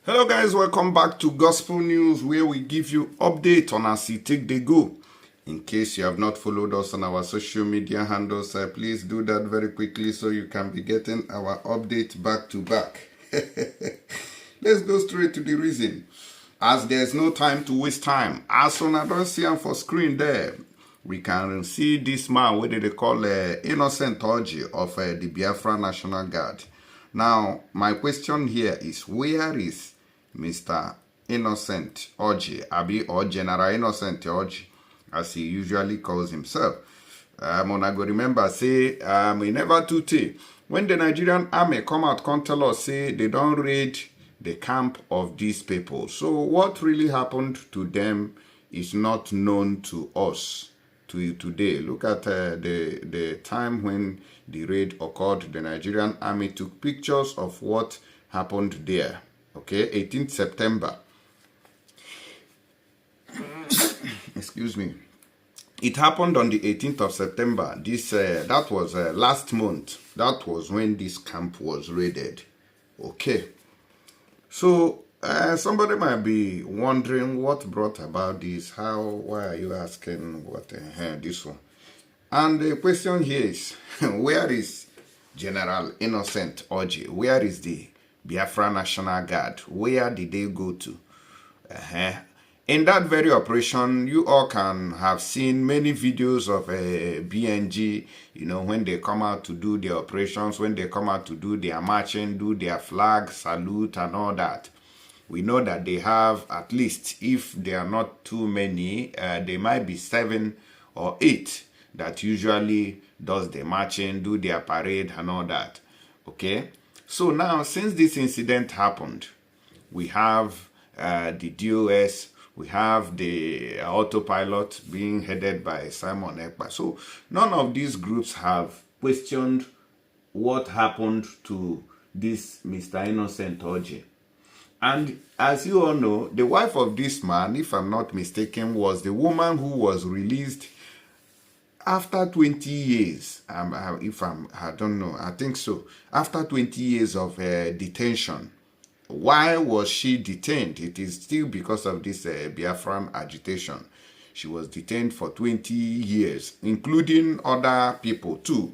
Hello guys, welcome back to Gospel News, where we give you update on as it take the go. In case you have not followed us on our social media handles, please do that very quickly so you can be getting our update back to back. Let's go straight to the reason. As there's no time to waste time, as soon as I don't see him for screen there, we can see this man, what they call Innocent Orji of the Biafran National Guard. Now, my question here is, where is Mr. Innocent Orji, or General Innocent Orji, as he usually calls himself? I go remember, say, we never too take. When the Nigerian army come out, come tell us, say, they don't raid the camp of these people. So what really happened to them is not known to us today. Look at the time when the raid occurred. The Nigerian army took pictures of what happened there. Okay, 18th September. Excuse me. It happened on the 18th of September. This that was last month. That was when this camp was raided. Okay. So somebody might be wondering what brought about this. Why are you asking what this one? And the question here is, where is General Innocent Orji? Where is the Biafra National Guard? Where did they go to? In that very operation, you all can have seen many videos of BNG, you know, when they come out to do their operations, when they come out to do their marching, do their flag, salute and all that. We know that they have, at least, if they are not too many, they might be 7 or 8 that usually does the marching, do their parade and all that. Okay? So now, since this incident happened, we have the DOS, we have the autopilot being headed by Simon Ekpa. So none of these groups have questioned what happened to this Mr. Innocent Orji. And as you all know, the wife of this man, if I'm not mistaken, was the woman who was released after 20 years. I don't know, I think so. After 20 years of detention. Why was she detained? It is still because of this Biafran agitation. She was detained for 20 years, including other people too.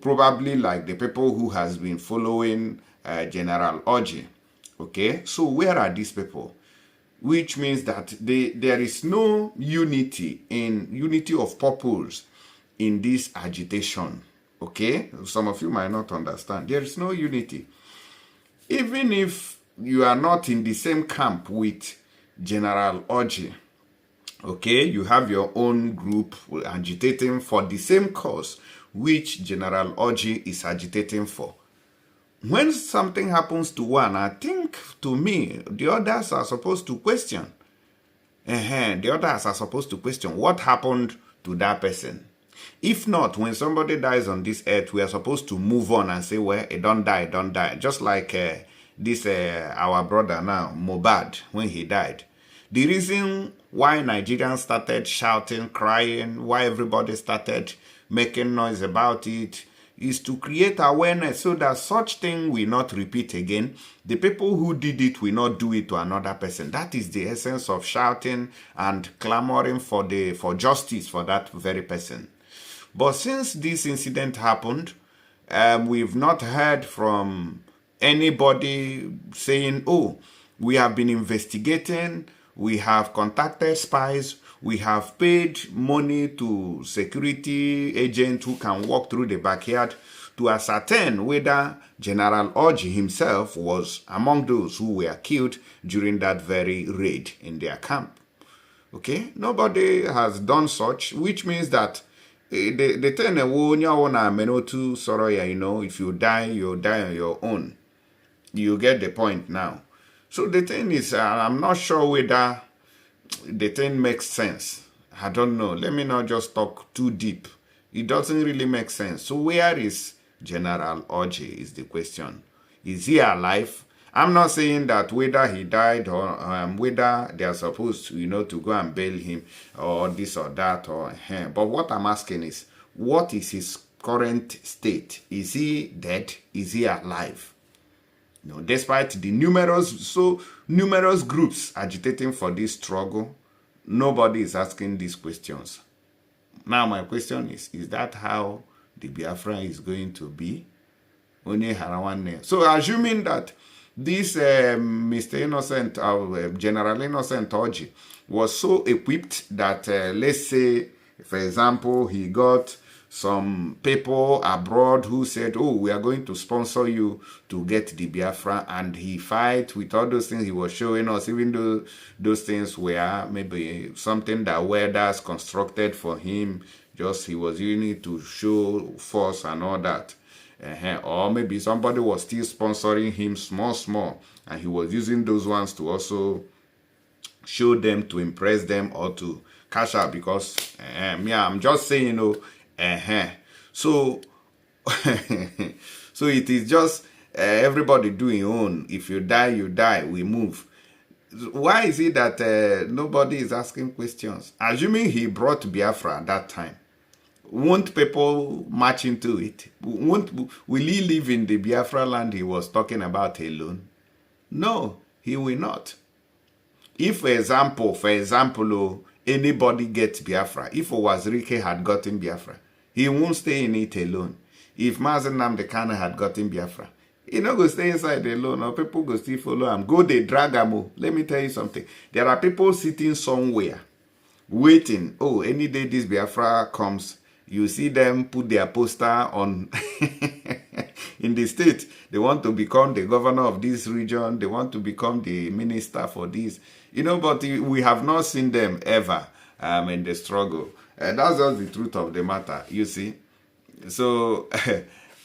Probably like the people who has been following General Orji. Okay, so where are these people? Which means that there is no unity of purpose in this agitation. Okay, some of you might not understand. There is no unity. Even if you are not in the same camp with General Orji, okay, you have your own group agitating for the same cause which General Orji is agitating for. When something happens to one, I think, to me, the others are supposed to question. The others are supposed to question what happened to that person. If not, when somebody dies on this earth, we are supposed to move on and say, well, it don't die, don't die. Just like this, our brother now, Mohbad, when he died. The reason why Nigerians started shouting, crying, why everybody started making noise about it, is to create awareness so that such thing will not repeat again. The people who did it will not do it to another person. That is the essence of shouting and clamoring for justice for that very person. But since this incident happened, we've not heard from anybody saying, oh, we have been investigating, we have contacted spies, we have paid money to security agents who can walk through the backyard to ascertain whether General Orji himself was among those who were killed during that very raid in their camp. Okay? Nobody has done such, which means that the thing, you know, if you die, you die on your own. You get the point now. So the thing is, I'm not sure whether the thing makes sense. I don't know. Let me not just talk too deep. It doesn't really make sense. So where is General Orji is the question. Is he alive? I'm not saying that whether he died or whether they are supposed to, you know, to go and bail him or this or that or but what I'm asking is, what is his current state? Is he dead? Is he alive? You know, despite the numerous groups agitating for this struggle, nobody is asking these questions. Now my question is that how the Biafra is going to be? So assuming that this Mr. Innocent, General Innocent Orji, was so equipped that, let's say, for example, he got some people abroad who said, oh, we are going to sponsor you to get the Biafra, and he fight with all those things he was showing us, even though those things were maybe something that welders constructed for him, just he was using it to show force and all that. Or maybe somebody was still sponsoring him small, and he was using those ones to also show them, to impress them, or to cash out, because I'm just saying, you know, so so it is just everybody doing own. If you die, you die, we move. Why is it that nobody is asking questions? Assuming he brought Biafra at that time, won't people march into it? Will he live in the Biafra land he was talking about alone? No, he will not. If, for example, anybody gets Biafra, if Owazirike had gotten Biafra, he won't stay in it alone. If Mazen Nnamdi Kanu had gotten Biafra, he not go stay inside alone, or people go still follow him. Go they drag him. Let me tell you something. There are people sitting somewhere, waiting. Oh, any day this Biafra comes, you see them put their poster on in the state. They want to become the governor of this region. They want to become the minister for this. You know, but we have not seen them ever in the struggle. That's just the truth of the matter, you see. So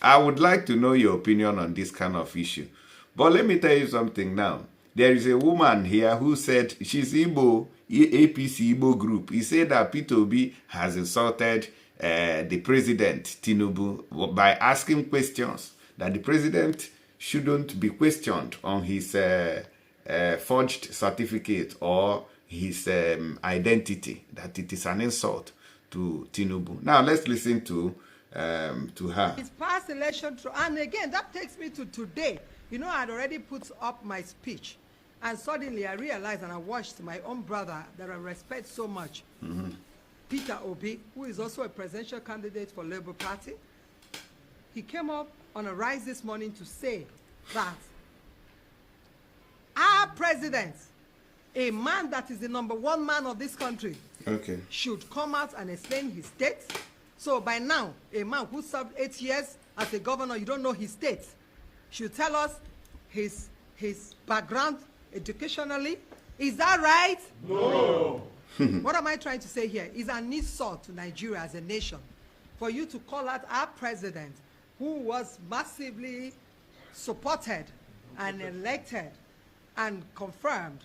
I would like to know your opinion on this kind of issue. But let me tell you something now. There is a woman here who said she's Igbo, APC Igbo group. He said that P.Obi has insulted the president, Tinubu, by asking questions that the president shouldn't be questioned on his forged certificate or his identity, that it is an insult to Tinubu. Now let's listen to her. It's past election, and again, that takes me to today. You know, I had already put up my speech, and suddenly I realized, and I watched my own brother that I respect so much, P.Obi, who is also a presidential candidate for Labour Party. He came up on a rise this morning to say that our president, a man that is the #1 man of this country, should come out and explain his state. So by now, a man who served 8 years as a governor, you don't know his state, should tell us his background educationally. Is that right? No. What am I trying to say here? Is an insult to Nigeria as a nation for you to call out our president, who was massively supported and elected and confirmed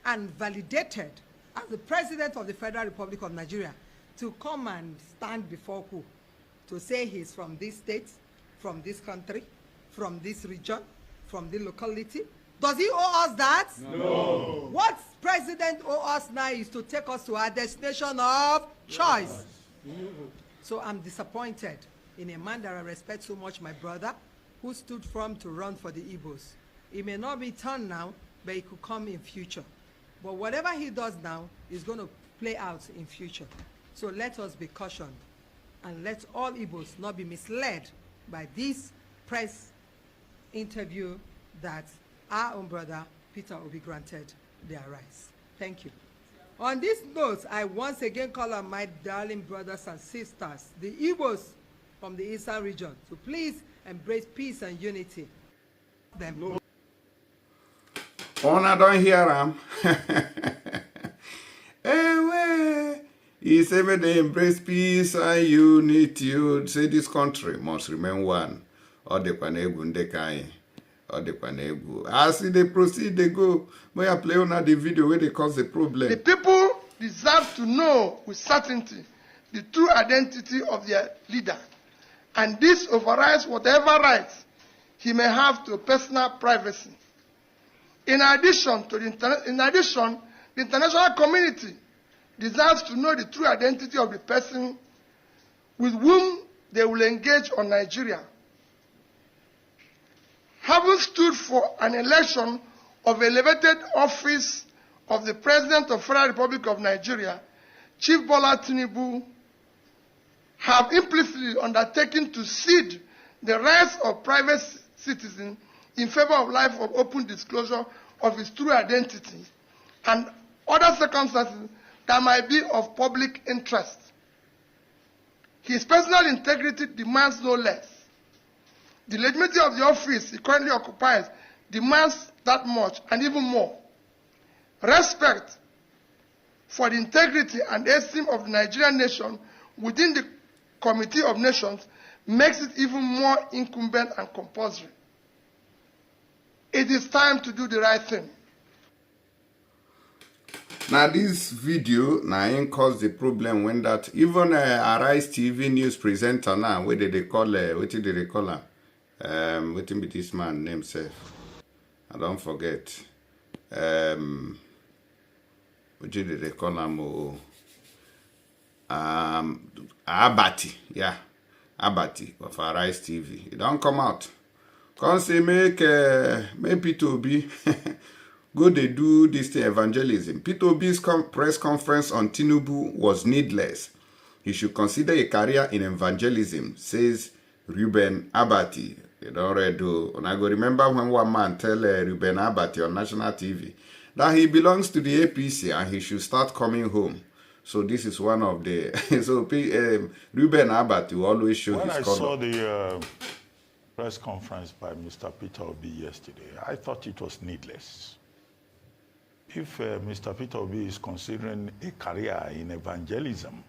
and validated as the president of the Federal Republic of Nigeria, to come and stand before who? To say he's from this state, from this country, from this region, from the locality. Does he owe us that? No. What president owe us now is to take us to our destination of choice. So I'm disappointed in a man that I respect so much, my brother, who stood firm to run for the Igbos. It may not be turned now, but it could come in future. But whatever he does now is going to play out in future. So let us be cautioned, and let all Igbos not be misled by this press interview that our own brother P.Obi granted their rights. Thank you. On this note, I once again call on my darling brothers and sisters, the Igbos from the Eastern region, to please embrace peace and unity. Them. I don't hear him. He said when they embrace peace and unity, you say this country must remain one. Or the Panegu Ndekai. Or the Panegu. As they proceed, they go. May I play on the video where they cause the problem. The people deserve to know with certainty the true identity of their leader. And this overrides whatever rights he may have to personal privacy. In addition, the international community deserves to know the true identity of the person with whom they will engage on Nigeria. having stood for an election of elevated office of the President of the Federal Republic of Nigeria, Chief Bola Tinubu have implicitly undertaken to cede the rights of private citizens in favor of life of open disclosure of his true identity and other circumstances that might be of public interest. His personal integrity demands no less. The legitimacy of the office he currently occupies demands that much and even more. Respect for the integrity and esteem of the Nigerian nation within the Committee of Nations makes it even more incumbent and compulsory. It is time to do the right thing. Now this video now caused the problem when that even Arise TV news presenter now, what did they call what did they call her? What be this man name self? I don't forget. What did they call him? Abatti, yeah, Abatti of Arise TV. It don't come out. Can't say make P.Obi go they do this evangelism. P.Obi's press conference on Tinubu was needless. He should consider a career in evangelism, says Reuben Abatti. You don't already do. And I go remember when one man tell Reuben Abatti on national TV that he belongs to the APC and he should start coming home. So this is one of the so Reuben Abatti will always show when his color. When I saw the press conference by Mr. P.Obi yesterday, I thought it was needless. If Mr. P.Obi is considering a career in evangelism,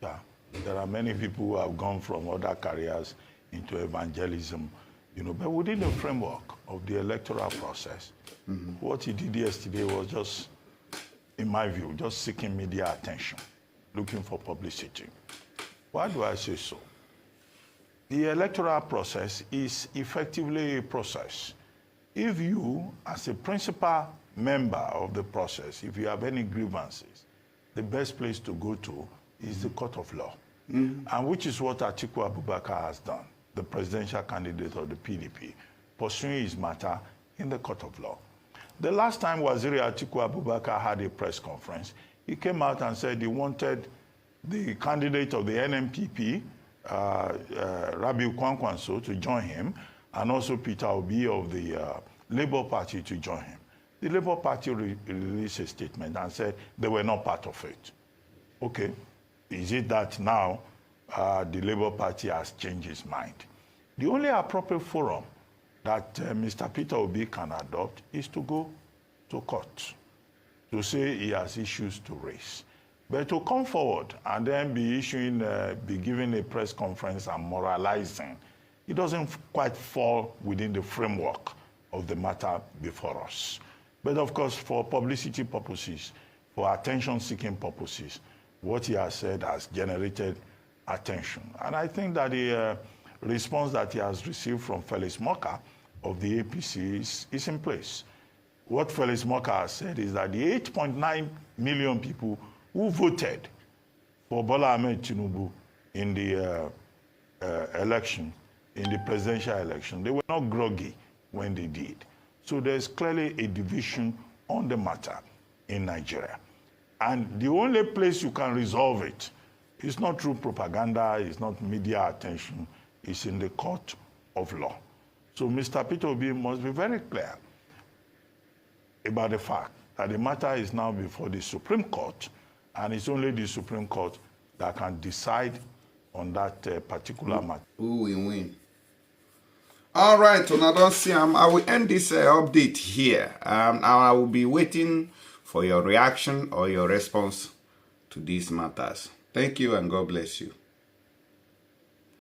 yeah, there are many people who have gone from other careers into evangelism, you know, but within the framework of the electoral process, what he did yesterday was just, in my view, just seeking media attention, looking for publicity. Why do I say so? The electoral process is effectively a process. If you, as a principal member of the process, if you have any grievances, the best place to go to is the court of law, and which is what Àttàck Abubakar has done, the presidential candidate of the PDP, pursuing his matter in the court of law. The last time Waziri Àttàck Abubakar had a press conference, he came out and said he wanted the candidate of the NNPP, Rabiu Kwankwanso, to join him, and also P.Obi of the Labour Party to join him. The Labour Party released a statement and said they were not part of it. Okay, is it that now the Labour Party has changed its mind? The only appropriate forum that Mr. P.Obi can adopt is to go to court, to say he has issues to raise. But to come forward and then be giving a press conference and moralizing, it doesn't quite fall within the framework of the matter before us. But of course, for publicity purposes, for attention-seeking purposes, what he has said has generated attention. And I think that the response that he has received from Felix Moka of the APC is in place. What Felix Moka has said is that the 8.9 million people who voted for Bola Ahmed Tinubu in the election, in the presidential election, they were not groggy when they did. So there's clearly a division on the matter in Nigeria. And the only place you can resolve it is not through propaganda, it's not media attention, it's in the court of law. So Mr. P.Obi must be very clear about the fact that the matter is now before the Supreme Court, and it's only the Supreme Court that can decide on that particular matter. Who will win? All right, so now don't see I will end this update here. I will be waiting for your reaction or your response to these matters. Thank you and God bless you.